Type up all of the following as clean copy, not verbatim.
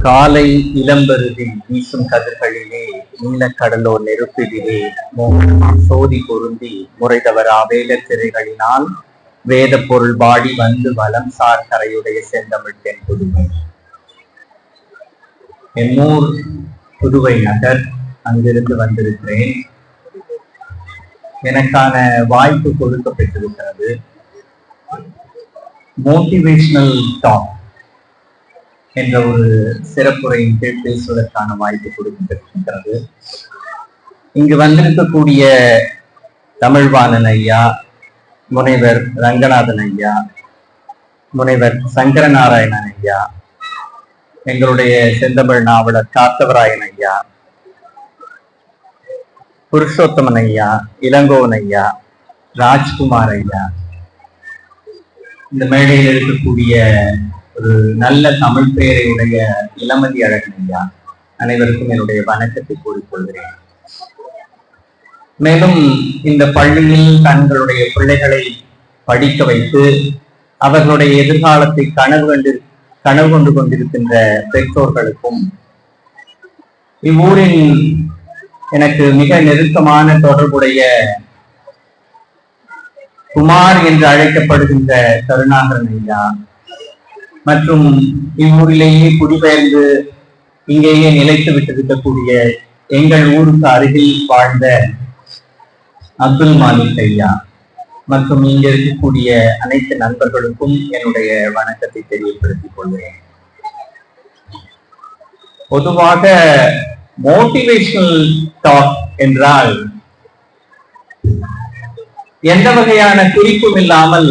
காலை இளம்பெருதி வீசும் கதிர்களிலே நீலக்கடலோர் நெருப்பிலே சோதி பொருந்தி முறைதவரா வேத திரைகளினால் வேத பொருள் பாடி வந்து வளம் சார் கரையுடைய செந்தமிழ் தென் புதுவை. என் ஊர் புதுவை நகர், அங்கிருந்து வந்திருக்கிறேன். எனக்கான வாய்ப்பு கொடுக்கப்பட்டிருக்கிறது. மோட்டிவேஷனல் டாக் என்ற ஒரு சிறப்புரையின் கீழ் பேசுவதற்கான வாய்ப்பு கொடுக்கப்பட்டிருக்கிறது. இங்கு வந்திருக்கக்கூடிய தமிழ்வாணன் ஐயா, முனைவர் ரங்கநாதன் ஐயா, முனைவர் சங்கரநாராயணன் ஐயா, எங்களுடைய செந்தமிழ் நாவலர் காத்தவராயன் ஐயா, புருஷோத்தமன் ஐயா, இளங்கோவன் ஐயா, ராஜ்குமார் ஐயா, இந்த மேடையில் இருக்கக்கூடிய ஒரு நல்ல தமிழ் பெயரை உடைய இளமதி அழகன் ஐயா, அனைவருக்கும் என்னுடைய வணக்கத்தை கூறிக்கொள்கிறேன். மேலும் இந்த பள்ளியில் தங்களுடைய பிள்ளைகளை படிக்க வைத்து அவர்களுடைய எதிர்காலத்தை கனவு கொண்டு கொண்டிருக்கின்ற பெற்றோர்களுக்கும், இவ்வூரின் எனக்கு மிக நெருக்கமான தொடர்புடைய குமார் என்று அழைக்கப்படுகின்ற கருணாகரன் ஐயா மற்றும் இவ்வூரிலேயே குடிபெயர்ந்து இங்கேயே நிலைத்து விட்டிருக்கக்கூடிய எங்கள் ஊருக்கு அருகில் வாழ்ந்த அப்துல் மாலிக் ஐயா மற்றும் இங்க இருக்கக்கூடிய அனைத்து நண்பர்களுக்கும் என்னுடைய வணக்கத்தை தெரியப்படுத்திக் கொள்கிறேன். பொதுவாக மோட்டிவேஷனல் டாக் என்றால் எந்த வகையான குறிப்பும் இல்லாமல்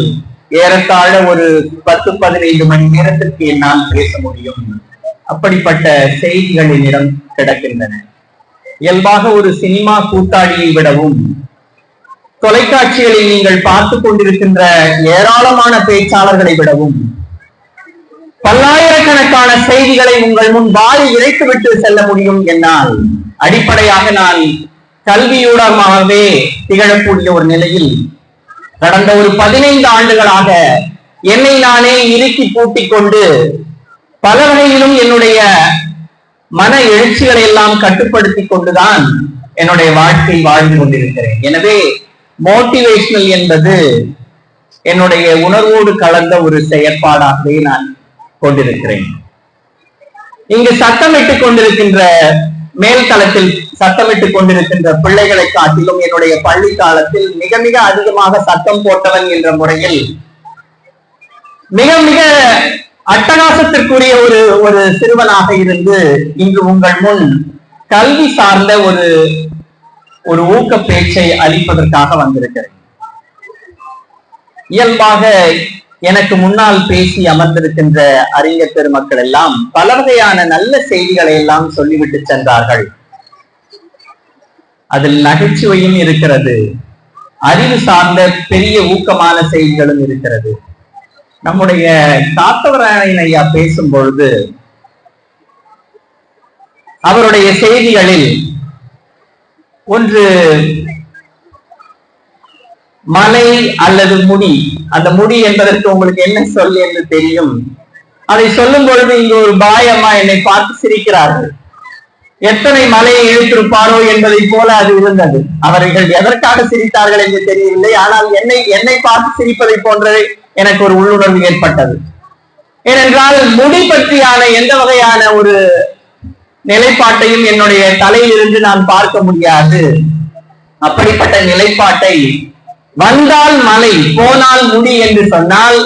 ஏறத்தாழ ஒரு 10-15 மணி நேரத்திற்கு என்னால் பேச முடியும். அப்படிப்பட்ட செய்திகள் என்னிடம் கிடக்கின்றன. இயல்பாக ஒரு சினிமா கூத்தாடியை விடவும் தொலைக்காட்சிகளில் நீங்கள் பார்த்து கொண்டிருக்கின்ற ஏராளமான பேச்சாளர்களை விடவும் பல்லாயிரக்கணக்கான செய்திகளை உங்கள் முன் வாரி இறைத்துவிட்டு செல்ல முடியும் என்னால். அடிப்படையாக நான் கல்வியூடகமாகவே திகழக்கூடிய ஒரு நிலையில் கடந்த ஒரு 15 ஆண்டுகளாக என்னை நானே இறுக்கி பூட்டிக் கொண்டு பல வகையிலும் என்னுடைய மன எழுச்சிகளை எல்லாம் கட்டுப்படுத்திக் கொண்டுதான் என்னுடைய வாழ்க்கை வாழ்ந்து கொண்டிருக்கிறேன். எனவே மோட்டிவேஷனல் என்பது என்னுடைய உணர்வோடு கலந்த ஒரு செயற்பாடாகவே நான் கொண்டிருக்கிறேன். இங்கு சத்தமிட்டுக் கொண்டிருக்கின்ற மேல் தளத்தில் சத்தமிட்டுக் கொண்டிருக்கின்ற பிள்ளைகளை காட்டிலும் என்னுடைய பள்ளி காலத்தில் மிக மிக அதிகமாக சத்தம் போட்டவன் என்ற முறையில் மிக மிக அட்டகாசத்திற்குரிய ஒரு சிறுவனாக இருந்து இன்று உங்கள் முன் கல்வி சார்ந்த ஒரு ஊக்க பேச்சை அளிப்பதற்காக வந்திருக்கிறேன். இயல்பாக எனக்கு முன்னால் பேசி அமர்ந்திருக்கின்ற அறிஞர் பெருமக்கள் எல்லாம் பல வகையான நல்ல செய்திகளை எல்லாம் சொல்லிவிட்டு சென்றார்கள். அதில் நகைச்சுவையும் இருக்கிறது, அறிவு சார்ந்த பெரிய ஊக்கமான செய்திகளும் இருக்கிறது. நம்முடைய காத்தவராயன் ஐயா பேசும் பொழுது அவருடைய செய்திகளில் ஒன்று மலை அல்லது முடி, அந்த முடி என்பதற்கு உங்களுக்கு என்ன சொல் என்று தெரியும். அதை சொல்லும் பொழுது இங்கு ஒரு பாய் அம்மா என்னை பார்த்து சிரிக்கிறார்கள். எத்தனை மலையை இழுத்திருப்பாரோ என்பதை போல அது இருந்தது. அவர்கள் எதற்காக சிரித்தார்கள் என்று தெரியவில்லை. ஆனால் என்னை பார்த்து சிரிப்பதை போன்றே எனக்கு ஒரு உள்ளுணர்வு ஏற்பட்டது. ஏனென்றால் முடி பற்றியான எந்த வகையான ஒரு நிலைப்பாட்டையும் என்னுடைய தலையிலிருந்து நான் பார்க்க முடியாது. அப்படிப்பட்ட நிலைப்பாட்டை வந்தால் மலை போனால் முடி என்று சொன்னால்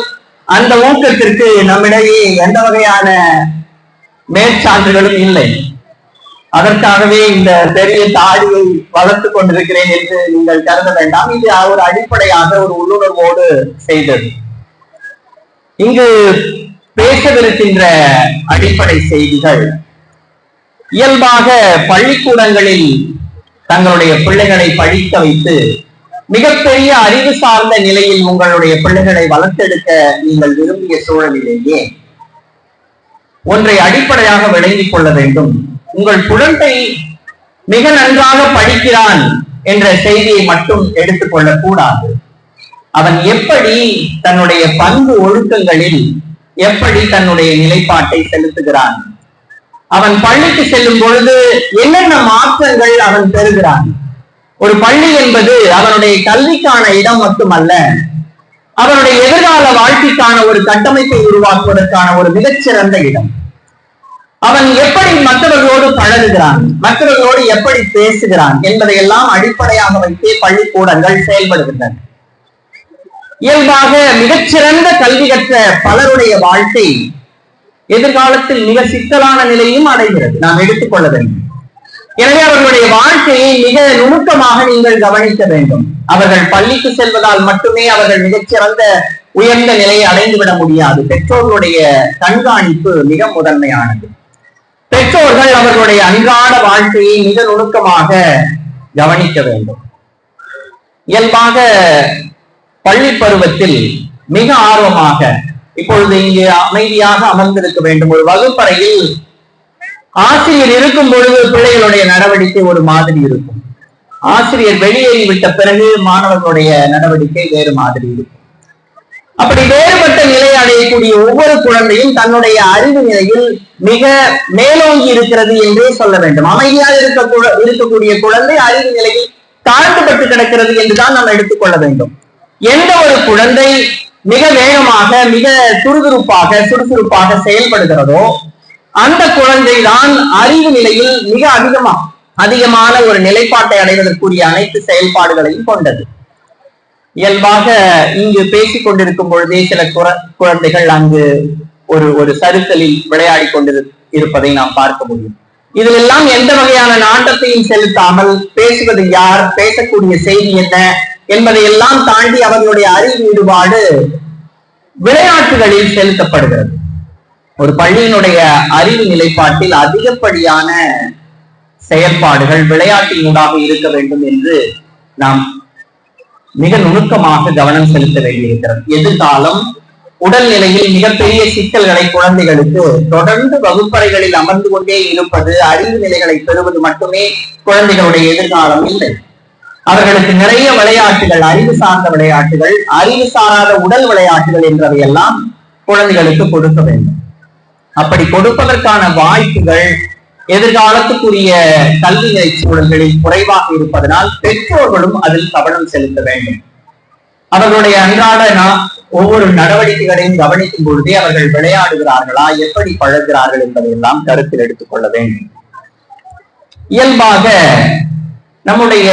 அந்த ஊக்கத்திற்கு நம்மிடையே எந்த வகையான மேற்சான்றுகளும் இல்லை. அதற்காகவே இந்த பெரிய தாடியை வளர்த்து கொண்டிருக்கிறேன் என்று நீங்கள் கருத வேண்டாம். இது ஒரு அடிப்படையாக ஒரு உள்ளுணர்வோடு செய்தது. இங்கு பேசவிருக்கின்ற அடிப்படை செய்திகள் இயல்பாக பள்ளிக்கூடங்களில் தங்களுடைய பிள்ளைகளை படிக்க வைத்து மிகப்பெரிய அறிவு சார்ந்த நிலையில் உங்களுடைய பிள்ளைகளை வளர்த்தெடுக்க நீங்கள் விரும்பிய சூழலிலேயே ஒன்றை அடிப்படையாக விளங்கிக் கொள்ள வேண்டும். உங்கள் குழந்தை மிக நன்றாக படிக்கிறான் என்ற செய்தியை மட்டும் எடுத்துக்கொள்ளக் கூடாது. அவன் எப்படி தன்னுடைய பண்பு ஒழுக்கங்களில் எப்படி தன்னுடைய நிலைப்பாட்டை செலுத்துகிறான், அவன் பள்ளிக்கு செல்லும் பொழுது என்னென்ன மாற்றங்கள் அவன் பெறுகிறான். ஒரு பள்ளி என்பது அவனுடைய கல்விக்கான இடம் மட்டுமல்ல, அவனுடைய எதிர்கால வாழ்க்கைக்கான ஒரு கட்டமைப்பை உருவாக்குவதற்கான ஒரு மிகச்சிறந்த இடம். அவன் எப்படி மற்றவர்களோடு பழகுகிறான், மற்றவர்களோடு எப்படி பேசுகிறான் என்பதையெல்லாம் அடிப்படையாக வைத்தே பள்ளிக்கூடங்கள் செயல்படுகின்றன. இயல்பாக மிகச்சிறந்த கல்வி கற்ற பலருடைய வாழ்க்கை எதிர்காலத்தில் மிக சிக்கலான நிலையும் அடைகிறது, நாம் எடுத்துக்கொள்ள வேண்டும். எனவே அவர்களுடைய வாழ்க்கையை மிக நுணுக்கமாக நீங்கள் கவனிக்க வேண்டும். அவர்கள் பள்ளிக்கு செல்வதால் மட்டுமே அவர்கள் மிகச்சிறந்த உயர்ந்த நிலையை அடைந்துவிட முடியாது. பெற்றோர்களுடைய கண்காணிப்பு மிக முதன்மையானது. பெற்றோர்கள் அவர்களுடைய அன்றாட வாழ்க்கையை மிக நுணுக்கமாக கவனிக்க வேண்டும். இயல்பாக பள்ளி பருவத்தில் மிக ஆர்வமாக, இப்பொழுது இங்கு அமைதியாக அமர்ந்திருக்க வேண்டும். ஒரு வகுப்பறையில் ஆசிரியர் இருக்கும் பொழுது பிள்ளைகளுடைய நடவடிக்கை ஒரு மாதிரி இருக்கும். ஆசிரியர் வெளியேறிவிட்ட பிறகு மாணவர்களுடைய நடவடிக்கை வேறு மாதிரி இருக்கும். அப்படி வேறுபட்ட நிலை அடையக்கூடிய ஒவ்வொரு குழந்தையும் தன்னுடைய அறிவு நிலையில் மிக மேலோங்கி இருக்கிறது என்றே சொல்ல வேண்டும். அமைதியாக இருக்கக்கூடிய குழந்தை அறிவு நிலையில் தாழ்த்தப்பட்டு கிடக்கிறது என்றுதான் நாம் எடுத்துக்கொள்ள வேண்டும். எந்த ஒரு குழந்தை மிக வேகமாக மிக சுறுசுறுப்பாக செயல்படுகிறதோ அந்த குழந்தை தான் அறிவு நிலையில் மிக அதிகமான ஒரு நிலைப்பாட்டை அடைவதற்குரிய அனைத்து செயல்பாடுகளையும் கொண்டது. இயல்பாக இங்கு பேசிக் கொண்டிருக்கும் பொழுதே சில குழந்தைகள் அங்கு ஒரு சறுக்கலில் விளையாடி கொண்டிருப்பதை நாம் பார்க்க முடியும். இதிலெல்லாம் எந்த வகையான நாட்டத்தையும் செலுத்தாமல் பேசுவது யார், பேசக்கூடிய செய்தி என்ன என்பதை எல்லாம் தாண்டி அவர்களுடைய அறிவு ஈடுபாடு விளையாட்டுகளில் செலுத்தப்படுகிறது. ஒரு பள்ளியினுடைய அறிவு நிலைப்பாட்டில் அதிகப்படியான செயல்பாடுகள் விளையாட்டினூடாக இருக்க வேண்டும் என்று நாம் மிக நுணுக்கமாக கவனம் செலுத்த வேண்டியிருக்கிறது. எதிர்காலம் உடல்நிலையில் மிகப்பெரிய சிக்கல்களை குழந்தைகளுக்கு தொடர்ந்து வகுப்பறைகளில் அமர்ந்து கொண்டே இருப்பது, அறிவு நிலைகளை பெறுவது மட்டுமே குழந்தைகளுடைய எதிர்காலம் இல்லை. அவர்களுக்கு நிறைய விளையாட்டுகள், அறிவு சார்ந்த விளையாட்டுகள், அறிவு சாராத உடல் விளையாட்டுகள் என்றவையெல்லாம் குழந்தைகளுக்கு கொடுக்க வேண்டும். அப்படி கொடுப்பதற்கான வாய்ப்புகள் எதிர்காலத்துக்குரிய கல்வி நிலை சூழல்களில் குறைவாக இருப்பதனால் பெற்றோர்களும் அதில் கவனம் செலுத்த வேண்டும். அவர்களுடைய அன்றாட ஒவ்வொரு நடவடிக்கைகளையும் கவனிக்கும் பொழுதே அவர்கள் விளையாடுகிறார்களா, எப்படி பழகிறார்கள் என்பதையெல்லாம் கருத்தில் எடுத்துக் கொள்ள வேண்டும். இயல்பாக நம்முடைய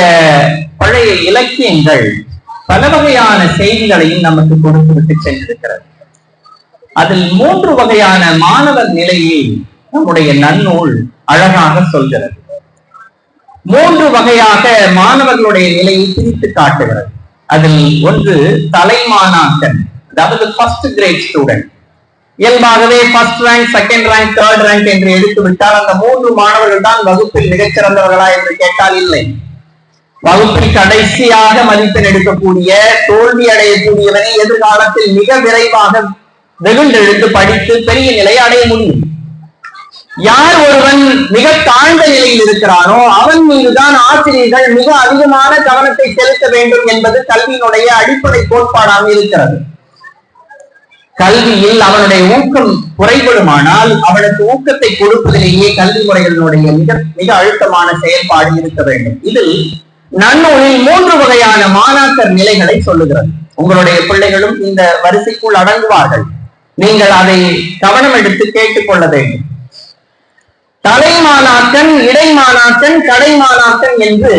பழைய இலக்கியங்கள் பல வகையான செய்திகளையும் நமக்கு கொடுத்துவிட்டு சென்றிருக்கிறது. அதில் 3 வகையான மாணவர் நிலையை நம்முடைய நன்னூல் அழகாக சொல்கிறது. 3 வகையாக மாணவர்களுடைய நிலையை பிரித்து காட்டுகிறது. அதில் ஒன்று தலைமாணாக்கன், அதாவது ஃபர்ஸ்ட் கிரேட் ஸ்டூடெண்ட். இயல்பாகவே first rank, second rank, third rank என்று எடுத்துவிட்டால் அந்த 3 மாணவர்கள் தான் வகுப்பில் மிகச்சிறந்தவர்களா என்று கேட்டால் இல்லை. வகுப்பில் கடைசியாக மதிப்பெண் எடுக்கக்கூடிய, தோல்வி அடையக்கூடியவனை எதிர்காலத்தில் மிக விரைவாக வெகுண்டெழுந்து படித்து பெரிய நிலையை அடைய முடியும். யார் ஒருவன் மிக தாழ்ந்த நிலையில் இருக்கிறானோ அவன் மீதுதான் ஆசிரியர்கள் மிக அதிகமான கவனத்தை செலுத்த வேண்டும் என்பது கல்வியினுடைய அடிப்படை கோட்பாடாக இருக்கிறது. கல்வியில் அவனுடைய ஊக்கம் குறைபடுமானால் அவனுக்கு ஊக்கத்தை கொடுப்பதிலேயே கல்வி முறைகளினுடைய மிக அழுத்தமான செயல்பாடு இருக்க வேண்டும். இதில் நன்னூலில் 3 வகையான மாணாக்கர் நிலைகளை சொல்லுகிறது. உங்களுடைய பிள்ளைகளும் இந்த வரிசைக்குள் அடங்குவார்கள். நீங்கள் அதை கவனம் எடுத்து கேட்டுக்கொள்ள வேண்டும். தலைமாணாக்கன், இடைமாணாக்கன், கடைமாணாக்கன் என்று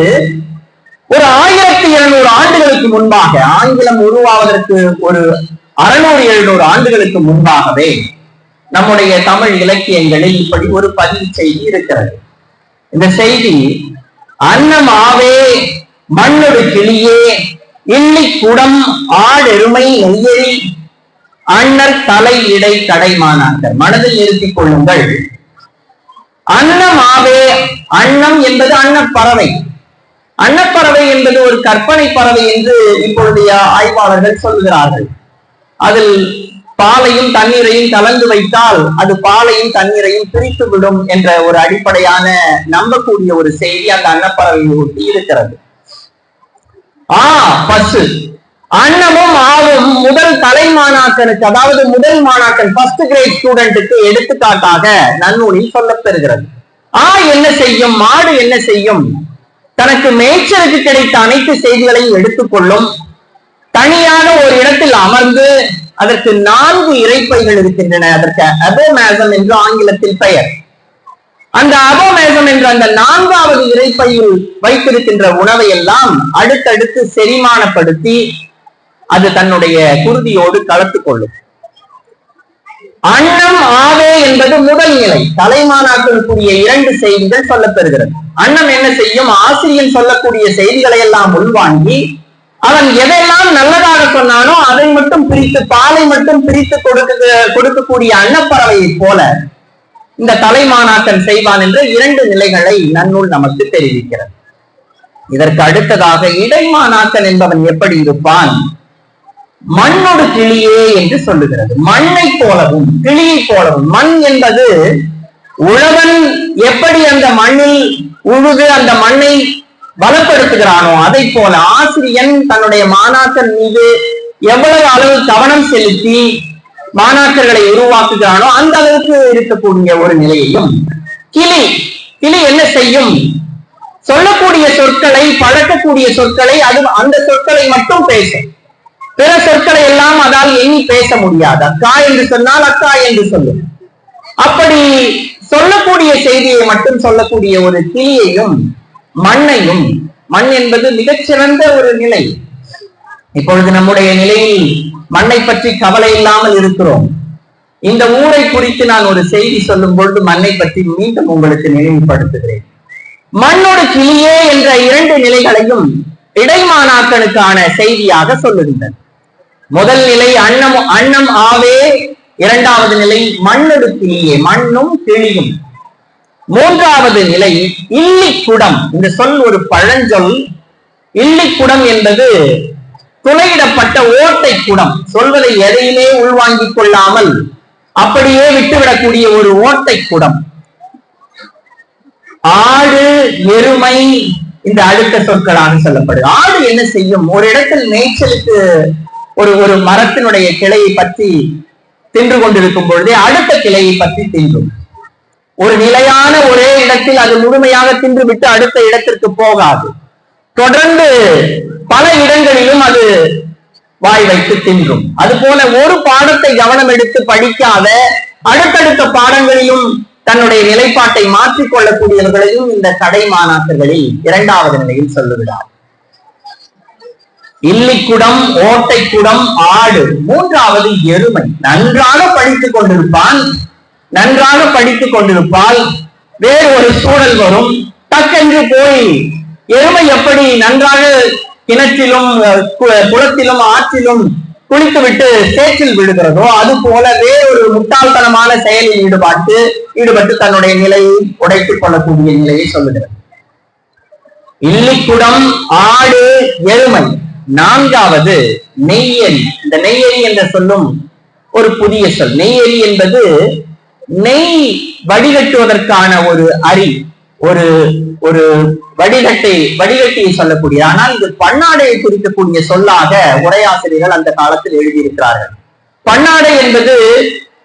ஒரு 1200 ஆண்டுகளுக்கு முன்பாக, ஆங்கிலம் உருவாவதற்கு ஒரு 600-700 ஆண்டுகளுக்கு முன்பாகவே நம்முடைய தமிழ் இலக்கியங்களில் இப்படி ஒரு பதிவு செய்தி இருக்கிறது. இந்த செய்தி, அன்னமாவே மண்ணொரு கிளியே இல்லி குடம் ஆடெருமை நெய்யரி அண்ணர் தலை இடை கடைமாணாக்கர். மனதில் நிறுத்திக் கொள்ளுங்கள். அன்னமாவே, அன்னம் என்பது அன்னப்பறவை. அன்னப்பறவை என்பது ஒரு கற்பனை பறவை என்று இப்பொழுதைய ஆய்வாளர்கள் சொல்கிறார்கள். அதில் பாலையும் தண்ணீரையும் கலந்து வைத்தால் அது பாலையும் தண்ணீரையும் பிரித்து விடும் என்ற ஒரு அடிப்படையான நம்பக்கூடிய ஒரு செய்தி அந்த அன்னப்பறவையை ஒட்டி இருக்கிறது. பசு, அன்னமும் ஆவும் முதல் தலைமாணாக்கனுக்கு, அதாவது முதல் மாணாக்கன் ஃபர்ஸ்ட் கிரேட் ஸ்டூடெண்ட்டுக்கு எடுத்துக்காட்டாக நன்னூலில் சொல்லப்பெறுகிறது. என்ன செய்யும்? மாடு என்ன செய்யும்? தனக்கு மேய்ச்சலுக்கு கிடைத்த அனைத்து செய்திகளையும் எடுத்துக்கொள்ளும். தனியாக ஒரு இடத்தில் அமர்ந்து அதற்கு 4 இறைப்பைகள் இருக்கின்றன. அதற்கு அபோமேசம் என்று ஆங்கிலத்தில் பெயர். அந்த அபோமேசம் என்ற அந்த 4வது இறைப்பையில் வைத்திருக்கின்ற உணவை எல்லாம் அடுத்தடுத்து செரிமானப்படுத்தி அது தன்னுடைய குருதியோடு கலத்துக் கொள்ளும். அன்னம் ஆவே என்பது முதல் நிலை. தலைமாணாக்கனுக்குரிய 2 செய்திகள் சொல்லப்பெறுகிறது. அன்னம் என்ன செய்யும்? ஆசிரியன் சொல்லக்கூடிய செய்திகளை எல்லாம் உள்வாங்கி அவன் எதையெல்லாம் நல்லதாக சொன்னானோ அதை மட்டும் பிரித்து, பாலை மட்டும் பிரித்து கொடுக்கக்கூடிய அன்னப்பறவையை போல இந்த தலைமாணாக்கன் செய்வான் என்ற 2 நிலைகளை நன்னூல் நமக்கு தெரிவிக்கிறது. இதற்கு அடுத்ததாக இடைமாணாக்கன் என்பவன் எப்படி இருப்பான்? மண்ணோடு கிளியே என்று சொல்லுகிறது. மண்ணை போலவும் கிளியை போலவும். மண் என்பது உழவன் எப்படி அந்த மண்ணில் உழுது அந்த மண்ணை பலப்படுத்துகிறானோ அதை போல ஆசிரியன் தன்னுடைய மாணாக்கன் மீது எவ்வளவு அளவு கவனம் செலுத்தி மாணாக்கர்களை உருவாக்குகிறானோ அந்த அளவுக்கு இருக்கக்கூடிய ஒரு நிலையையும் கிளி என்ன செய்யும்? சொல்லக்கூடிய சொற்களை, பழக்கக்கூடிய சொற்களை, அது அந்த சொற்களை மட்டும் பேசும். பிற சொற்களை எல்லாம் அதால் எண்ணி பேச முடியாது. அக்கா என்று சொன்னால் அக்கா என்று சொல்லும். அப்படி சொல்லக்கூடிய செய்தியை மட்டும் சொல்லக்கூடிய ஒரு கிளியையும் மண்ணையும், மண் என்பது மிகச்சிறந்த ஒரு நிலை. இப்பொழுது நம்முடைய நிலையில் மண்ணை பற்றி கவலை இல்லாமல் இருக்கிறோம். இந்த ஊரை குறித்து நான் ஒரு செய்தி சொல்லும் பொழுது மண்ணை பற்றி மீண்டும் உங்களுக்கு நினைவுபடுத்துகிறேன். மண்ணோடு கிளியே என்ற 2 நிலைகளையும் இடைமாணாக்கனுக்கான செய்தியாக சொல்லுகின்றன. முதல் நிலை அன்னம் ஆவே, 2வது நிலை மண்ணோடு கிளியே, மண்ணும் கிளியும். 3வது நிலை இல்லிக்குடம். இந்த சொல் ஒரு பழஞ்சொல். இல்லிக்குடம் என்பது துளையிடப்பட்ட ஓட்டை குடம். சொல்வதை எதையுமே உள்வாங்கிக் கொள்ளாமல் அப்படியே விட்டுவிடக்கூடிய ஒரு ஓட்டை குடம். ஆடு, எருமை இந்த அடுத்த சொற்களாக சொல்லப்படுது. ஆடு என்ன செய்யும்? ஒரு இடத்தில் மேய்ச்சலுக்கு ஒரு மரத்தினுடைய கிளையை பற்றி தின்று கொண்டிருக்கும் பொழுதே அடுத்த கிளையை பற்றி தின்றும். ஒரு நிலையான ஒரே இடத்தில் அது முழுமையாக தின்று விட்டு அடுத்த இடத்திற்கு போகாது. தொடர்ந்து பல இடங்களிலும் அது வாய் வைத்து தின்றும். அதுபோல ஒரு பாடத்தை கவனம் எடுத்து படிக்காத அடுத்தடுத்த பாடங்களிலும் தன்னுடைய நிலைப்பாட்டை மாற்றிக் கொள்ளக்கூடியவர்களையும் இந்த கடைமாணாக்கர்களில் 2வது நிலையில் சொல்லுகிறார். இல்லிக்குடம், ஓட்டைக்குடம், ஆடு. 3வது எருமை. நன்றாக படித்துக் கொண்டிருப்பான், நன்றாக படித்துக் கொண்டிருப்பால் வேறு ஒரு சூழல் வரும். டக்கென்று போய் எருமை எப்படி நன்றாக கிணற்றிலும் குளத்திலும் ஆற்றிலும் குளித்துவிட்டு சேற்றில் விடுகிறதோ அது போல வேறொரு முட்டாள்தனமான செயலில் ஈடுபட்டு தன்னுடைய நிலையை உடைத்துக் கொள்ளக்கூடிய நிலையை சொல்லுகிறது. இல்லிக்குடம், ஆடு, எருமை. 4வது நெய்யரி. இந்த நெய்யரி என்ற சொல்லும் ஒரு புதிய சொல். நெய்யரி என்பது நெய் வடிகட்டுவதற்கான ஒரு அரி, ஒரு வடிகட்டியை சொல்லக்கூடிய. ஆனால் இது பன்னாடையை குறிக்கக்கூடிய சொல்லாக உரையாசிரியர்கள் அந்த காலத்தில் எழுதியிருக்கிறார்கள். பன்னாடை என்பது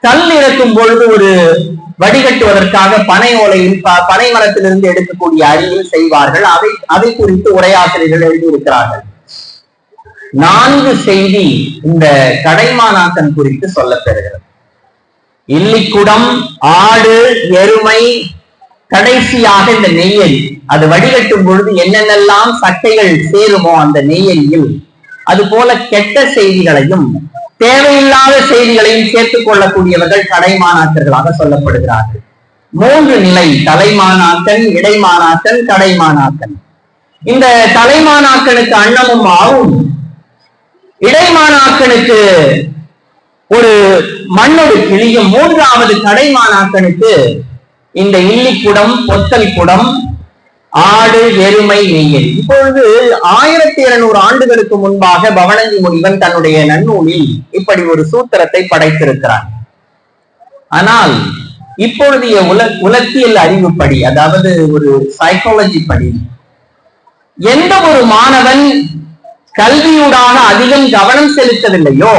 கல் இறக்கும் பொழுது ஒரு வடிகட்டுவதற்காக பனை ஓலையில், பனை மரத்திலிருந்து எடுக்கக்கூடிய அரியில் செய்வார்கள். அதை குறித்து உரையாசிரியர்கள் எழுதியிருக்கிறார்கள். 4 செய்தி இந்த கடைமாணாக்கன் குறித்து சொல்லப்பெறுகிறது. இல்லிக்குடம், ஆடு, எருமை, கடைசியாக இந்த நெய்யரி. அது வடிகட்டும் பொழுது என்னென்னலாம் சட்டைகள் சேருமோ அந்த நெய்யரியில், அது போல கெட்ட செய்திகளையும் தேவையில்லாத செய்திகளையும் சேர்த்துக் கொள்ளக்கூடியவர்கள் கடைமாணாக்கர்களாக சொல்லப்படுகிறார்கள். 3 நிலை: தலைமாணாக்கன், இடைமாணாக்கன், கடைமாணாக்கன். இந்த தலைமாணாக்கனுக்கு அன்னமும் ஆவும், இடைமாணாக்கனுக்கு ஒரு மண்ணொடு கிளியும், 3வது கடைமாணாக்கனுக்கு இந்த இல்லிக்குடம், பொத்தல் குடம், ஆடு, எருமை, நெய்யரி. இப்பொழுது 1200 ஆண்டுகளுக்கு முன்பாக பவணந்தி முனிவன் தன்னுடைய நன்னூலில் இப்படி ஒரு சூத்திரத்தை படைத்திருக்கிறார். ஆனால் இப்பொழுதைய உலகியல் அறிவுப்படி, அதாவது ஒரு சைக்காலஜி படி, எந்த ஒரு மாணவன் கல்வியூடாக அதிகம் கவனம் செலுத்தவில்லையோ,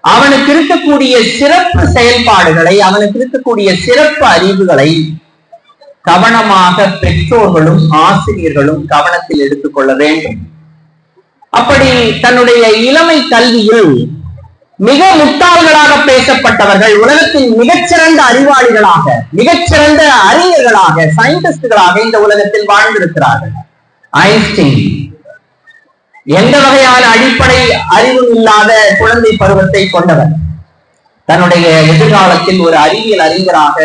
அவனுக்கு இருக்கக்கூடிய சிறப்பு செயல்பாடுகளை, அவனுக்கு இருக்கக்கூடிய சிறப்பு அறிவுகளை கவனமாக பெற்றோர்களும் ஆசிரியர்களும் கவனத்தில் எடுத்துக்கொள்ள வேண்டும். அப்படி தன்னுடைய இளமை கல்வியில் மிக முட்டாள்களாக பேசப்பட்டவர்கள் உலகத்தின் மிகச்சிறந்த அறிவாளிகளாக, மிகச்சிறந்த அறிஞர்களாக, சயின்டிஸ்டுகளாக இந்த உலகத்தில் வாழ்ந்திருக்கிறார்கள். ஐன்ஸ்டீன் எந்த வகையான அடிப்படை அறிவும் இல்லாத குழந்தை பருவத்தை கொண்டவர். தன்னுடைய எதிர்காலத்தில் ஒரு அறிவியல் அறிஞராக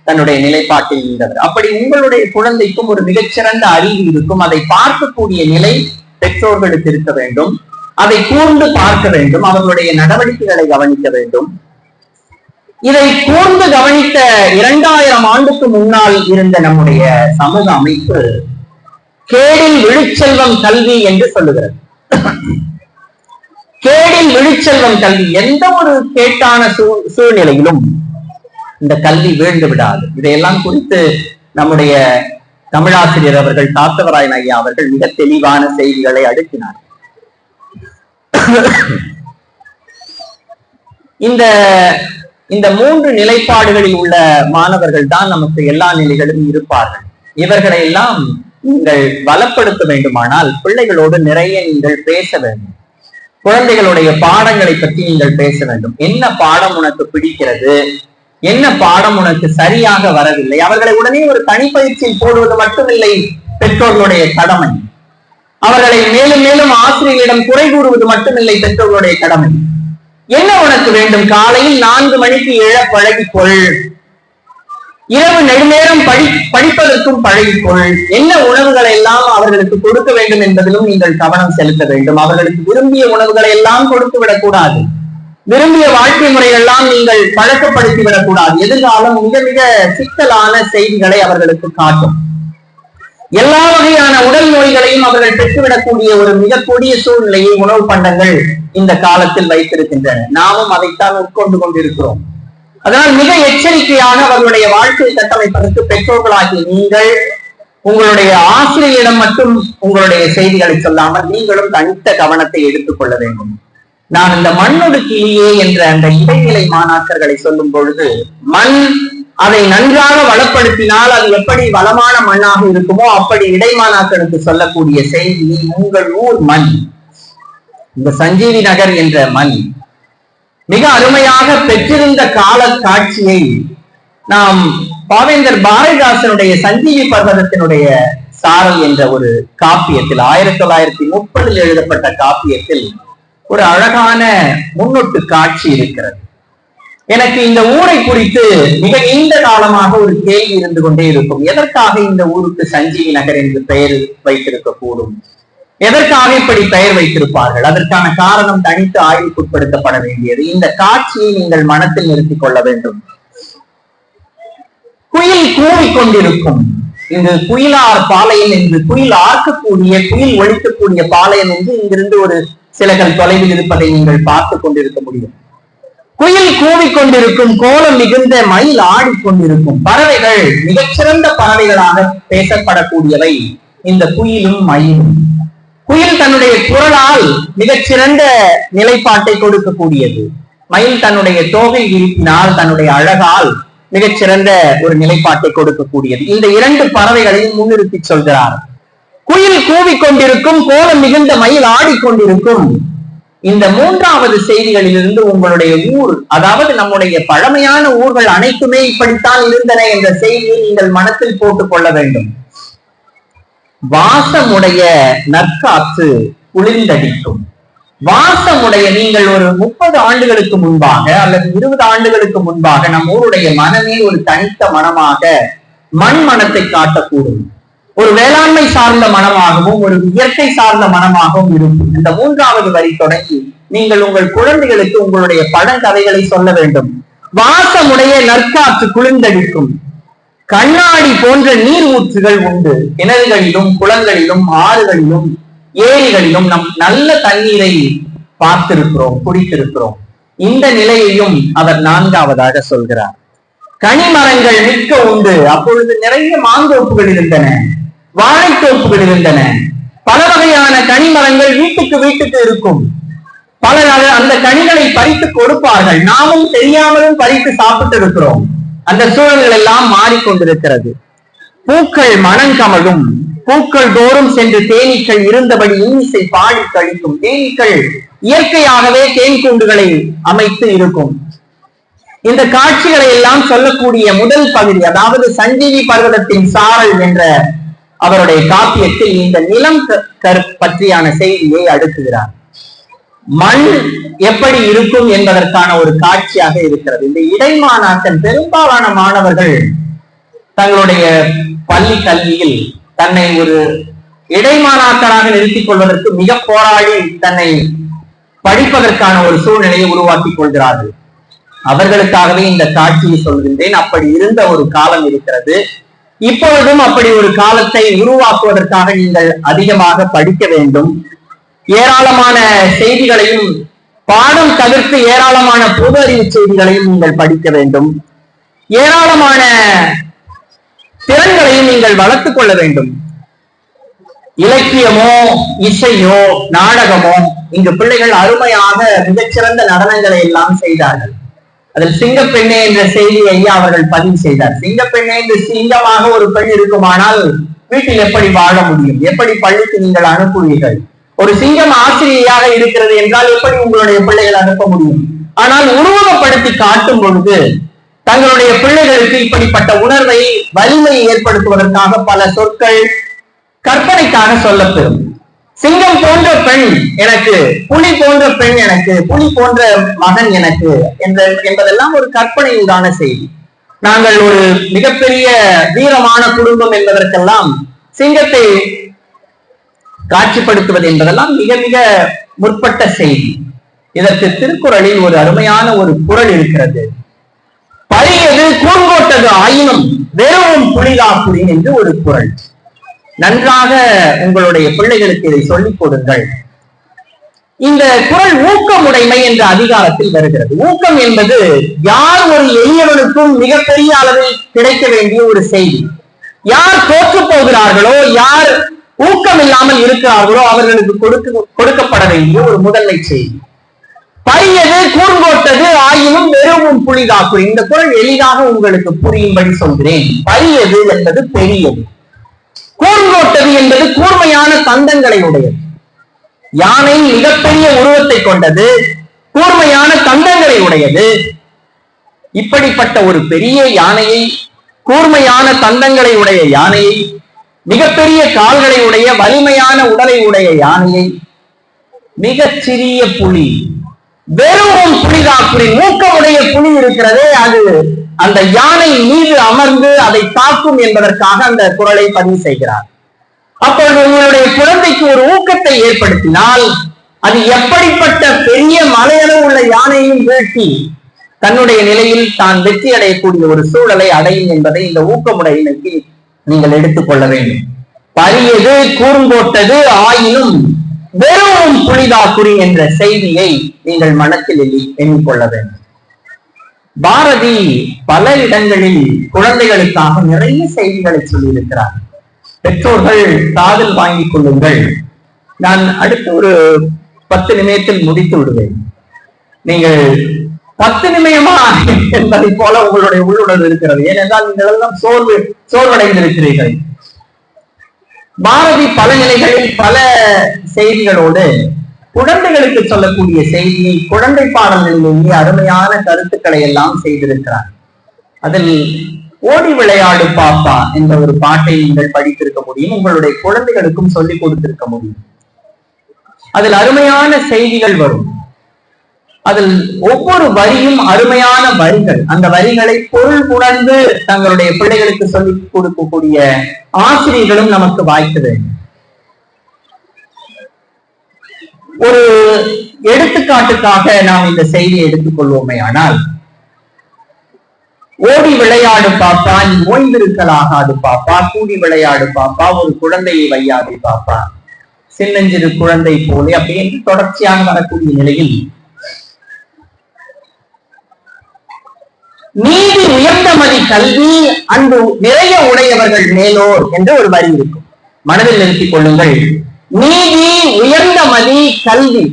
தன்னுடைய நிலைப்பாட்டில் இருந்தவர். அப்படி உங்களுடைய குழந்தைக்கும் ஒரு மிகச்சிறந்த அறிவு இருக்கும். அதை பார்க்கக்கூடிய நிலை பெற்றோர்களுக்கு இருக்க வேண்டும். அதை கூர்ந்து பார்க்க வேண்டும். அவர்களுடைய நடவடிக்கைகளை கவனிக்க வேண்டும். இதை கூர்ந்து கவனித்த 2000 ஆண்டுக்கு முன்னால் இருந்த நம்முடைய சமூக அமைப்பு கேடில் விழுச்செல்வம் கல்வி என்று சொல்லுகிறது. கேடில் விழுச்செல்வம் கல்வி. எந்த ஒரு கேட்டான சூழ்நிலையிலும் இந்த கல்வி வீழ்ந்து விடாது. இதையெல்லாம் குறித்து நம்முடைய தமிழாசிரியர் அவர்கள், காத்தவராயன் ஐயா அவர்கள் மிக தெளிவான செய்திகளை அடுக்கினார். இந்த 3 நிலைப்பாடுகளில் உள்ள மாணவர்கள் தான் நமக்கு எல்லா நிலைகளும் இருப்பார்கள். இவர்களை எல்லாம் நீங்கள் பலப்படுத்த வேண்டுமானால் பிள்ளைகளோடு நிறைய நீங்கள் பேச வேண்டும். குழந்தைகளுடைய பாடங்களை பற்றி நீங்கள் பேச வேண்டும். என்ன பாடம் உனக்கு பிடிக்கிறது, என்ன பாடம் உனக்கு சரியாக வரவில்லை, அவர்களை உடனே ஒரு தனிப்பயிற்சியில் போடுவது மட்டுமில்லை பெற்றோர்களுடைய கடமை. அவர்களை மேலும் மேலும் ஆசிரியர்களிடம் குறை கூறுவது மட்டுமில்லை பெற்றோர்களுடைய கடமை. என்ன உனக்கு வேண்டும், காலையில் 4 மணிக்கு எழ பழகிக்கொள், இரவு நெடுநேரம் படிப்பதற்கும் பழகிக்கொள், என்ன உணவுகளை எல்லாம் அவர்களுக்கு கொடுக்க வேண்டும் என்பதிலும் நீங்கள் கவனம் செலுத்த வேண்டும். அவர்களுக்கு விரும்பிய உணவுகளை எல்லாம் கொடுத்து விடக்கூடாது. விரும்பிய வாழ்க்கை முறைகள் எல்லாம் நீங்கள் பழக்கப்படுத்தி விடக்கூடாது. எதிர்காலம் மிக மிக சிக்கலான செய்திகளை அவர்களுக்கு காட்டும். எல்லா வகையான உடல் நோய்களையும் அவர்கள் பெற்றுவிடக்கூடிய ஒரு மிக கொடிய சூழ்நிலையை உணவு பண்டங்கள் இந்த காலத்தில் வைத்திருக்கின்றன. நாமும் அதைத்தான் உட்கொண்டு கொண்டிருக்கிறோம். அதனால் மிக எச்சரிக்கையாக அவர்களுடைய வாழ்க்கையை கட்டமைப்பதற்கு பெற்றோர்களாகிய நீங்கள் உங்களுடைய ஆசிரியரிடம் மட்டும் உங்களுடைய செய்திகளை சொல்லாமல் நீங்களும் தனித்த கவனத்தை எடுத்துக் கொள்ள வேண்டும். நான் இந்த மண்ணோடு கிளியே என்ற அந்த இடைநிலை மாணாக்கர்களை சொல்லும் பொழுது, மண் அதை நன்றாக வளப்படுத்தினால் அது எப்படி வளமான மண்ணாக இருக்குமோ அப்படி இடைமாணாக்கருக்கு சொல்லக்கூடிய செய்தி, உங்கள் ஊர் மண், இந்த சஞ்சீவி நகர் என்ற மண் மிக அருமையாக பெற்றிருந்த கால காட்சியை நாம் பாவேந்தர் பாரதிதாசனுடைய சஞ்சீவி பர்வதத்தினுடைய சாரல் என்ற ஒரு காப்பியத்தில் 1930 எழுதப்பட்ட காப்பியத்தில் ஒரு அழகான முன்னொட்டு காட்சி இருக்கிறது. எனக்கு இந்த ஊரை குறித்து மிக நீண்ட காலமாக ஒரு கேள்வி இருந்து கொண்டே இருக்கும். எதற்காக இந்த ஊருக்கு சஞ்சீவி நகர் என்று பெயர் வைத்திருக்க கூடும், எதற்காக இப்படி பெயர் வைத்திருப்பார்கள்? அதற்கான காரணம் தனித்து ஆய்வுக்குட்படுத்தப்பட வேண்டியது. இந்த காட்சியை நீங்கள் மனத்தில் நிறுத்திக் கொள்ள வேண்டும். குயில் கூவிக்கொண்டிருக்கும், இங்கு குயிலார் பாளையம் என்று, குயில் ஆர்க்கக்கூடிய, குயில் ஒழிக்கக்கூடிய பாளையம் என்று இங்கிருந்து ஒரு சிலகள் தொலைவில் இருப்பதை நீங்கள் பார்த்துக் கொண்டிருக்க முடியும். குயில் கூவிக்கொண்டிருக்கும், கோலம் மிகுந்த மயில் ஆடிக்கொண்டிருக்கும். பறவைகள் மிகச்சிறந்த பறவைகளாக பேசப்படக்கூடியவை இந்த குயிலும் மயிலும். குயில் தன்னுடைய குரலால் மிகச்சிறந்த நிலைப்பாட்டை கொடுக்கக்கூடியது. மயில் தன்னுடைய தோகை விரிப்பினால், தன்னுடைய அழகால் மிகச்சிறந்த ஒரு நிலைப்பாட்டை கொடுக்கக்கூடியது. இந்த 2 பறவைகளையும் முன்னிறுத்தி சொல்கிறார். குயில் கூவிக்கொண்டிருக்கும், கோலம் மிகுந்த மயில் ஆடிக்கொண்டிருக்கும். இந்த 3வது செய்திகளிலிருந்து உங்களுடைய ஊர், அதாவது நம்முடைய பழமையான ஊர்கள் அனைத்துமே இப்படித்தான் இருந்தன என்ற செய்தியை நீங்கள் மனத்தில் போட்டுக் கொள்ள வேண்டும். வாசமுடைய நற்காற்று குளிர்ந்தடிக்கும். வாசமுடைய, நீங்கள் ஒரு 30 ஆண்டுகளுக்கு முன்பாக அல்லது 20 ஆண்டுகளுக்கு முன்பாக நம் ஊருடைய மனமே ஒரு தனித்த மனமாக மண் மனத்தை காட்டக்கூடும். ஒரு வேளாண்மை சார்ந்த மனமாகவும் ஒரு இயற்கை சார்ந்த மனமாகவும் இருக்கும். இந்த 3வது வரி தொடங்கி நீங்கள் உங்கள் குழந்தைகளுக்கு உங்களுடைய பழங்கதைகளை சொல்ல வேண்டும். வாசமுடைய நற்காற்று குளிர்ந்தடிக்கும், கண்ணாடி போன்ற நீர் ஊற்றுகள் உண்டு. கிணறுகளிலும் குளங்களிலும் ஆறுகளிலும் ஏரிகளிலும் நம் நல்ல தண்ணீரை பார்த்திருக்கிறோம், குடித்திருக்கிறோம். இந்த நிலையையும் அவர் 4வதாக சொல்கிறார். கனிமரங்கள் மிக்க உண்டு. அப்பொழுது நிறைய மாந்தோப்புகள் இருந்தன, வாழைத்தோப்புகள் இருந்தன. பல வகையான கனிமரங்கள் வீட்டுக்கு வீட்டுக்கு இருக்கும். பலர் அந்த கனிகளை பறித்து கொடுப்பார்கள். நாமும் தெரியாமலும் பறித்து சாப்பிட்டு இருக்கிறோம். அந்த சூழல்கள் எல்லாம் மாறிக்கொண்டிருக்கிறது. பூக்கள் மணங்கமழும். பூக்கள் தோறும் சென்று தேனீக்கள் இருந்தபடி இன்னிசை பாடி கழிக்கும். தேனீக்கள் இயற்கையாகவே தேன் கூண்டுகளை அமைத்து இருக்கும். இந்த காட்சிகளை எல்லாம் சொல்லக்கூடிய முதல் பகுதி, அதாவது சஞ்சீவி பர்வதத்தின் சாரல் என்ற அவருடைய காப்பியத்தில் இந்த நிலம் பற்றியான செய்தியை அடுக்குகிறார். மண் எப்படி இருக்கும் என்பதற்கான ஒரு காட்சியாக இருக்கிறது. இந்த இடைமாணாக்கன் பெரும்பாலான மாணவர்கள் தங்களுடைய பள்ளி கல்வியில் தன்னை ஒரு இடைமாணாக்கனாக நிறுத்திக் கொள்வதற்கு மிக போராடி தன்னை படிப்பதற்கான ஒரு சூழ்நிலையை உருவாக்கிக் கொள்கிறார்கள். அவர்களுக்காகவே இந்த காட்சியை சொல்கின்றேன். அப்படி இருந்த ஒரு காலம் இருக்கிறது. இப்பொழுதும் அப்படி ஒரு காலத்தை உருவாக்குவதற்காக நீங்கள் அதிகமாக படிக்க வேண்டும். ஏராளமான செய்திகளையும் பாடம் தவிர்த்து ஏராளமான பொது அறிவு செய்திகளையும் நீங்கள் படிக்க வேண்டும். ஏராளமான திறன்களையும் நீங்கள் வளர்த்துக் கொள்ள வேண்டும். இலக்கியமோ இசையோ நாடகமோ, இங்கு பிள்ளைகள் அருமையாக மிகச்சிறந்த நடனங்களை எல்லாம் செய்தார்கள். அதில் சிங்கப்பெண்ணே என்ற செய்தியை அவர்கள் பதிவு செய்தார். சிங்கப்பெண்ணே என்று சிங்கமாக ஒரு பெண் இருக்குமானால் வீட்டில் எப்படி வாழ முடியும்? எப்படி பள்ளிக்கு நீங்கள் அனுப்புவீர்கள்? ஒரு சிங்கம் ஆசிரியையாக இருக்கிறது என்றால் எப்படி உங்களுடைய பிள்ளைகள் அனுப்ப முடியும்? ஆனால் உருவகப்படுத்தி காட்டும் பொழுது தங்களுடைய பிள்ளைகளுக்கு இப்படிப்பட்ட உணர்வை, வலிமையை ஏற்படுத்துவதற்காக பல சொற்கள் கற்பனைக்காக சொல்லப்பெறும். சிங்கம் போன்ற பெண் எனக்கு, புலி போன்ற பெண் எனக்கு, புலி போன்ற மகன் எனக்கு என்பதெல்லாம் ஒரு கற்பனையுடான செய்தி. நாங்கள் ஒரு மிகப்பெரிய வீரமான குடும்பம் என்பதற்கெல்லாம் சிங்கத்தை காட்சிப்படுத்துவது என்பதெல்லாம் மிக மிக முற்பட்ட செய்தி. இதற்கு திருக்குறளில் ஒரு அருமையான ஒரு குறள் இருக்கிறது. பழியது கூர்ங்கோட்டது ஆயினும் வெறும் புலிகாப்புலி என்று ஒரு குறள். நன்றாக உங்களுடைய பிள்ளைகளுக்கு இதை சொல்லிக் கொடுங்கள். இந்த குறள் ஊக்கமுடைமை என்ற அதிகாரத்தில் வருகிறது. ஊக்கம் என்பது யார் ஒரு எளியவனுக்கும் மிகப்பெரிய அளவில் கிடைக்க வேண்டிய ஒரு செய்தி. யார் தோற்று போகிறார்களோ, யார் ஊக்கம் இல்லாமல் இருக்கிறார்களோ அவர்களுக்கு கொடுக்கப்பட வேண்டிய ஒரு முதன்மை செய்தி. பழியது கூர்ங்கோட்டது ஆயினும் வெறும் புலிகாப்பு. இந்த குறள் எளிதாக உங்களுக்கு புரியும்படி சொல்கிறேன். பழியது என்பது பெரியது, கூர்ங்கோட்டது என்பது கூர்மையான தந்தங்களை உடையது. யானை மிகப்பெரிய உருவத்தை கொண்டது, கூர்மையான தந்தங்களை உடையது. இப்படிப்பட்ட ஒரு பெரிய யானையை, கூர்மையான தந்தங்களை உடைய யானையை, மிகப்பெரிய கால்களை உடைய வலிமையான உடலை உடைய யானையை மிகச் சிறிய புலி, வெறும் புலிகாப்புரி, மூக்கமுடைய புலி இருக்கிறதே, அது அந்த யானை மீது அமர்ந்து அதை தாக்கும் என்பதற்காக அந்த குறளை பதிவு செய்கிறார். அப்பொழுது உங்களுடைய குழந்தைக்கு ஒரு ஊக்கத்தை ஏற்படுத்தினால் அது எப்படிப்பட்ட பெரிய மலையளவு உள்ள யானையும் வீழ்த்தி தன்னுடைய நிலையில் தான் வெற்றி அடையக்கூடிய ஒரு சூழலை அடையும் என்பதை இந்த ஊக்கமுடைமைக்கு நீங்கள் எடுத்துக்கொள்ள வேண்டும். பரியது கூர்ங்கோட்டது ஆயினும் வெறும் புலிதாக்குறி என்ற செய்தியை நீங்கள் மனத்தில் எண்ணிக்கொள்ள வேண்டும். பாரதி பல இடங்களில் குழந்தைகளுக்காக நிறைய செய்திகளை சொல்லியிருக்கிறார். பெற்றோர்கள் காதில் வாங்கிக் கொள்ளுங்கள். நான் அடுத்து ஒரு 10 நிமிடத்தில் முடித்து விடுவேன். நீங்கள் 10 நிமிடமா என்பதை போல உங்களுடைய உள்ளுணர்வு இருக்கிறது. ஏனென்றால் நீங்கள் எல்லாம் சோர்வடைந்திருக்கிறீர்கள். பாரதி பல நிலைகளில் பல செய்திகளோடு குழந்தைகளுக்கு சொல்லக்கூடிய செய்தியை குழந்தை பாடல்களிலேயே அருமையான கருத்துக்களை எல்லாம் செய்திருக்கிறார். அதில் ஓடி விளையாடு பாப்பா என்ற ஒரு பாட்டை நீங்கள் படித்திருக்க முடியும். உங்களுடைய குழந்தைகளுக்கும் சொல்லிக் கொடுத்திருக்க முடியும். அதில் அருமையான செய்திகள் வரும். அதில் ஒவ்வொரு வரியும் அருமையான வரிகள். அந்த வரிகளை பொருள் உணர்ந்து தங்களுடைய பிள்ளைகளுக்கு சொல்லிக் கொடுக்கக்கூடிய ஆசிரியர்களும் நமக்கு வாய்க்க வேண்டும். ஒரு எடுத்துக்காட்டுக்காக நாம் இந்த செய்தியை எடுத்துக் கொள்வோமே ஆனால், ஓடி விளையாடு பாப்பா, நீ ஓய்ந்திருக்கலாகாது பாப்பா, கூடி விளையாடு பாப்பா, ஒரு குழந்தையை வையாதே பாப்பா, சின்னஞ்சிறு குழந்தை போலே அப்படி என்று தொடர்ச்சியாக வரக்கூடிய நிலையில் நீதி உயர்ந்தமதி கல்வி அன்பு நிறைய உடையவர்கள் மேலோர் என்று ஒரு வரி இருக்கும். மனதில் நிறுத்திக் கொள்ளுங்கள். நீதி, உயர்ந்த மதி, கல்வி.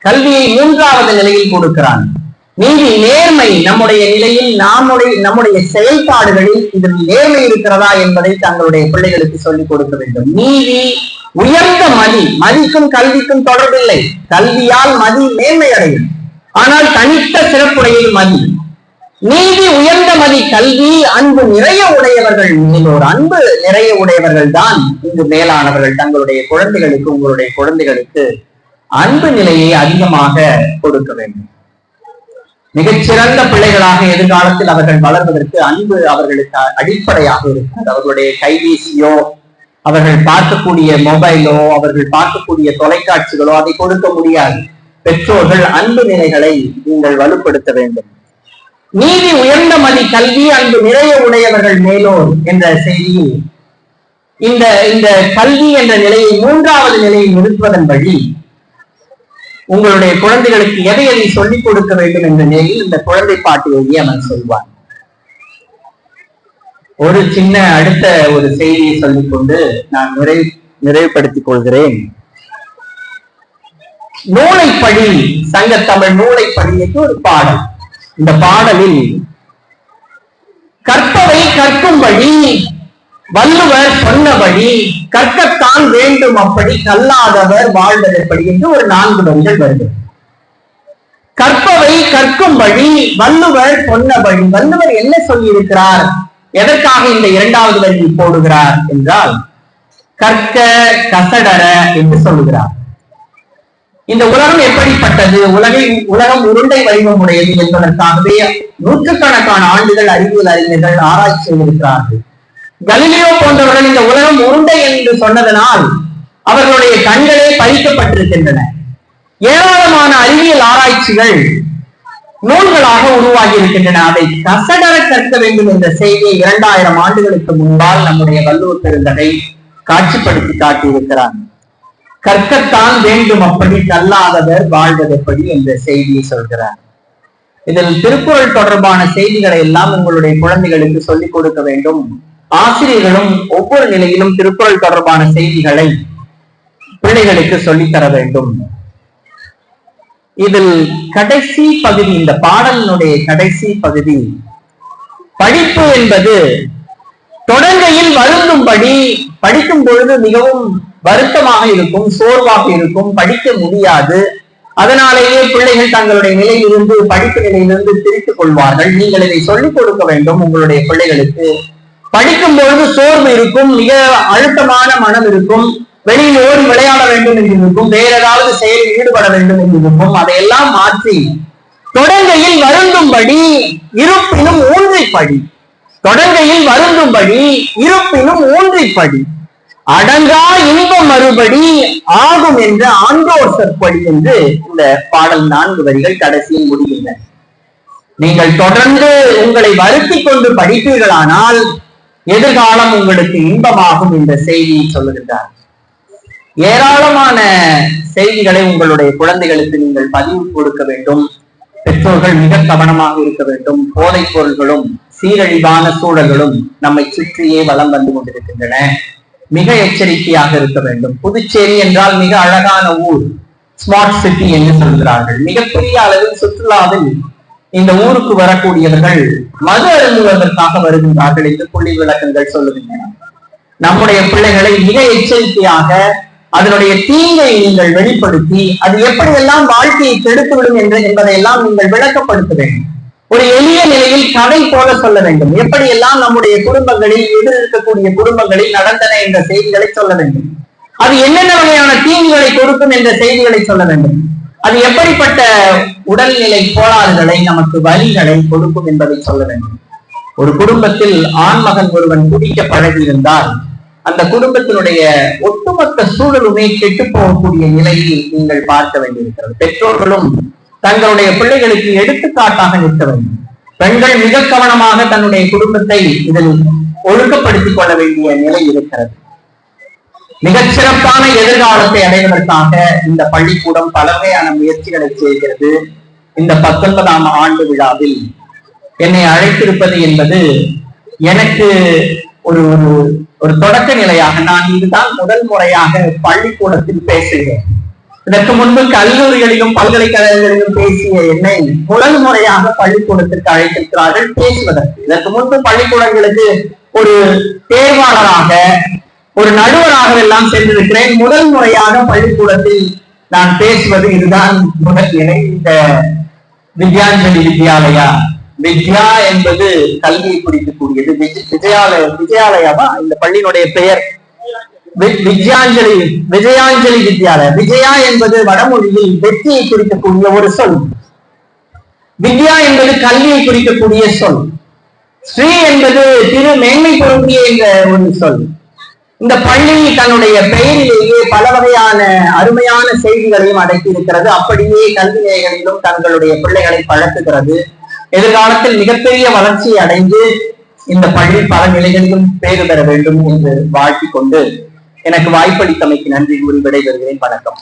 கல்வியை மூன்றாவது நிலையில் கொடுக்கிறான். நீதி, நேர்மை. நம்முடைய நிலையில் நம்முடைய செயல்பாடுகளில் இதில் நேர்மை இருக்கிறதா என்பதை தங்களுடைய பிள்ளைகளுக்கு சொல்லிக் கொடுக்க வேண்டும். நீதி, உயர்ந்த மதி. மதிக்கும் கல்விக்கும் தொடர்பில்லை. கல்வியால் மதி மேன்மை அடையும், ஆனால் தனித்த சிறப்புடையில் மதி. நீதி, உயர்ந்த மதி, கல்வி, அன்பு நிறைய உடையவர்கள் மேலோர். அன்பு நிறைய உடையவர்கள் தான் இங்கு மேலானவர்கள். தங்களுடைய குழந்தைகளுக்கு, உங்களுடைய குழந்தைகளுக்கு அன்பு நிலையை அதிகமாக கொடுக்க வேண்டும். மிகச்சிறந்த பிள்ளைகளாக எதிர்காலத்தில் அவர்கள் வளர்வதற்கு அன்பு அவர்களுக்கு அடிப்படையாக இருக்கிறது. அவர்களுடைய கைபேசியோ, அவர்கள் பார்க்கக்கூடிய மொபைலோ, அவர்கள் பார்க்கக்கூடிய தொலைக்காட்சிகளோ அதை கொடுக்க முடியாது. பெற்றோர்கள் அன்பு நிலைகளை நீங்கள் வலுப்படுத்த வேண்டும். நீதி, உயர்ந்த மதி, கல்வி, அன்பு நிறைய உடையவர்கள் மேலோர் என்ற செய்தியில் இந்த கல்வி என்ற நிலையை மூன்றாவது நிலையை நிறுத்துவதன் வழி உங்களுடைய குழந்தைகளுக்கு எதை எதை சொல்லிக் கொடுக்க வேண்டும் என்ற நிலையில் இந்த குழந்தை பாட்டியை அவன் சொல்வான். ஒரு சின்ன அடுத்த ஒரு செய்தியை சொல்லிக் கொண்டு நான் நிறைவுபடுத்திக் கொள்கிறேன். நூலைப்படி, சங்கத்தமிழ் நூலைப்படி என்று ஒரு பாடல். இந்த பாடலில் கற்பவை கற்கும்படி வள்ளுவர் சொன்னபடி கற்கத்தான் வேண்டும், அப்படி கல்லாதவர் வாழ்வதற்படி என்று ஒரு 4 வரிகள் வருகிறது. கற்பவை கற்கும்படி வள்ளுவர் சொன்னபடி. வள்ளுவர் என்ன சொல்லி இருக்கிறார்? எதற்காக இந்த 2வது வரியில் போடுகிறார் என்றால், கற்க கசடர என்று சொல்லுகிறார். இந்த உலகம் எப்படிப்பட்டது, உலகம் உருண்டை வடிவம் உடையது என்பதற்காகவே நூற்றுக்கணக்கான ஆண்டுகள் அறிவியல் அறிஞர்கள் ஆராய்ச்சி செய்திருக்கிறார்கள். கலீலியோ போன்றவர்கள் இந்த உலகம் உருண்டை என்று சொன்னதனால் அவர்களுடைய கண்களே பறிக்கப்பட்டிருக்கின்றன. ஏராளமான அறிவியல் ஆராய்ச்சிகள் நூல்களாக உருவாகி இருக்கின்றன. அதை கசடர கற்க வேண்டும் என்ற செய்தியை 2000 ஆண்டுகளுக்கு முன்பால் நம்முடைய வள்ளுவர் பெருந்தகை காட்சிப்படுத்தி காட்டியிருக்கிறார். கற்கத்தான் வேண்டும், அப்படி கல்லாதவர் வாழ்வதெப்படி என்ற செய்தியை சொல்கிறார். இதில் திருக்குறள் தொடர்பான செய்திகளை எல்லாம் உங்களுடைய குழந்தைகளுக்கு சொல்லிக் கொடுக்க வேண்டும். ஆசிரியர்களும் ஒவ்வொரு நிலையிலும் திருக்குறள் தொடர்பான செய்திகளை பிள்ளைகளுக்கு சொல்லித்தர வேண்டும். இதில் கடைசி பகுதி, இந்த பாடலினுடைய கடைசி பகுதி, படிப்பு என்பது தொடர்கையில் வருந்தும்படி, படிக்கும் பொழுது மிகவும் வருத்தமாக இருக்கும், சோர்வாக இருக்கும், படிக்க முடியாது. அதனாலேயே பிள்ளைகள் தங்களுடைய நிலையிலிருந்து, படிப்பு நிலையிலிருந்து திரித்துக் கொள்வார்கள். நீங்கள் இதை சொல்லிக் கொடுக்க வேண்டும் உங்களுடைய பிள்ளைகளுக்கு. படிக்கும் பொழுது சோர்வு இருக்கும், மிக அழுத்தமான மனம் இருக்கும், வெளியில் ஓடி விளையாட வேண்டும் என்று இருக்கும், வேற ஏதாவது செயலில் ஈடுபட வேண்டும் என்று இருக்கும். அதையெல்லாம் மாற்றி தொடர்கையில் வருந்தும்படி இருப்பினும் ஊன்றிப்படி, தொடர்கையில் வருந்தும்படி இருப்பினும் ஊன்றிப்படி, அடங்கா இன்பம் மறுபடி ஆகும் என்ற ஆண்டோர் சொற்படி என்று இந்த பாடல் 4 வரிகள் கடைசியில் முடிகின்றன. நீங்கள் தொடர்ந்து உங்களை வருத்தி கொண்டு படிப்பீர்களானால் எதிர்காலம் உங்களுக்கு இன்பமாகும் என்ற செய்தியை சொல்லுகின்றார். ஏராளமான செய்திகளை உங்களுடைய குழந்தைகளுக்கு நீங்கள் பதிவு கொடுக்க வேண்டும். பெற்றோர்கள் மிக கவனமாக இருக்க வேண்டும். போதைப் பொருள்களும் சீரழிவான சூழல்களும் நம்மை சுற்றியே வலம் வந்து கொண்டிருக்கின்றன. மிக எச்சரிக்கையாக இருக்க வேண்டும். புதுச்சேரி என்றால் மிக அழகான ஊர், ஸ்மார்ட் சிட்டி என்று சொல்கிறார்கள். மிகப்பெரிய அளவில் சுற்றுலாவில் இந்த ஊருக்கு வரக்கூடியவர்கள் மது அருந்துவதற்காக வருகின்றார்கள் என்று புள்ளி விளக்கங்கள் சொல்லுகின்றன. நம்முடைய பிள்ளைகளை மிக எச்சரிக்கையாக அதனுடைய தீங்கை நீங்கள் வெளிப்படுத்தி அது எப்படியெல்லாம் வாழ்க்கையை கெடுத்துவிடும் என்பதையெல்லாம் நீங்கள் விளக்கப்படுத்த வேண்டும். ஒரு எளிய நிலையில் கதை போல சொல்ல வேண்டும். எப்படியெல்லாம் நம்முடைய குடும்பங்களில், எதிர்க்கக்கூடிய குடும்பங்களில் நடந்தன என்ற செய்திகளை சொல்ல வேண்டும். அது என்னென்ன வகையான தீங்குகளை கொடுக்கும் என்ற செய்திகளை சொல்ல வேண்டும். அது எப்படிப்பட்ட உடல்நிலை கோளாறுகளை, நமக்கு வலிகளை கொடுக்கும் என்பதை சொல்ல வேண்டும். ஒரு குடும்பத்தில் ஆண்மகன் ஒருவன் குடிக்க பழகி இருந்தால் அந்த குடும்பத்தினுடைய ஒட்டுமொத்த சூழலுமே கெட்டு போகக்கூடிய நிலையை நீங்கள் பார்க்க வேண்டியிருக்கிறது. பெற்றோர்களும் தங்களுடைய பிள்ளைகளுக்கு எடுத்துக்காட்டாக நிற்க வேண்டும். பெண்கள் மிக கவனமாக தன்னுடைய குடும்பத்தை இதில் ஒழுக்கப்படுத்திக் கொள்ள வேண்டிய நிலை இருக்கிறது. மிகச்சிறப்பான எதிர்காலத்தை அடைவதற்காக இந்த பள்ளிக்கூடம் பல வகையான முயற்சிகளை செய்கிறது. இந்த 19ஆம் ஆண்டு விழாவில் என்னை அழைத்திருப்பது என்பது எனக்கு ஒரு ஒரு தொடக்க நிலையாக நான் இதுதான் முதல் முறையாக பள்ளிக்கூடத்தில் பேசுகிறேன். இதற்கு முன்பு கல்லூரிகளிலும் பல்கலைக்கழகங்களிலும் பேசிய என்னை முதல் முறையாக பள்ளிக்கூடத்திற்கு அழைத்திருக்கிறார்கள் பேசுவதற்கு. இதற்கு முன்பு பள்ளிக்கூடங்களுக்கு ஒரு தேர்வாளராக ஒரு நடுவராக எல்லாம் சென்றிருக்கிறேன். முதல் முறையாக பள்ளிக்கூடத்தில் நான் பேசுவது இதுதான் முதல் நிலை. இந்த வித்யாஞ்சலி வித்யாலயா, வித்யா என்பது கல்வியை குறிக்கக்கூடியது. விஜயாலயாவா இந்த பள்ளியினுடைய பெயர்? விஜயாஞ்சலி வித்யாலயா. விஜயா என்பது வடமொழியில் வெற்றியை குறிக்கக்கூடிய ஒரு சொல். வித்யா என்பது கல்வியை குறிக்கக்கூடிய சொல். ஸ்ரீ என்பது திரு மேன்மை பொருந்திய என்ற ஒரு சொல். இந்த பள்ளி தன்னுடைய பெயரிலேயே பல வகையான அருமையான செய்திகளையும் அடக்கி இருக்கிறது. அப்படியே கல்வி நிலையங்களிலும் தங்களுடைய பிள்ளைகளை பழக்குகிறது. எதிர்காலத்தில் மிகப்பெரிய வளர்ச்சியை அடைந்து இந்த பள்ளி பல நிலைகளிலும் பேறு பெற வேண்டும் என்று வாழ்த்திக் கொண்டு எனக்கு வாய்ப்பளித்தமைக்கு நன்றி கூறி விடைபெறுகிறேன். வணக்கம்.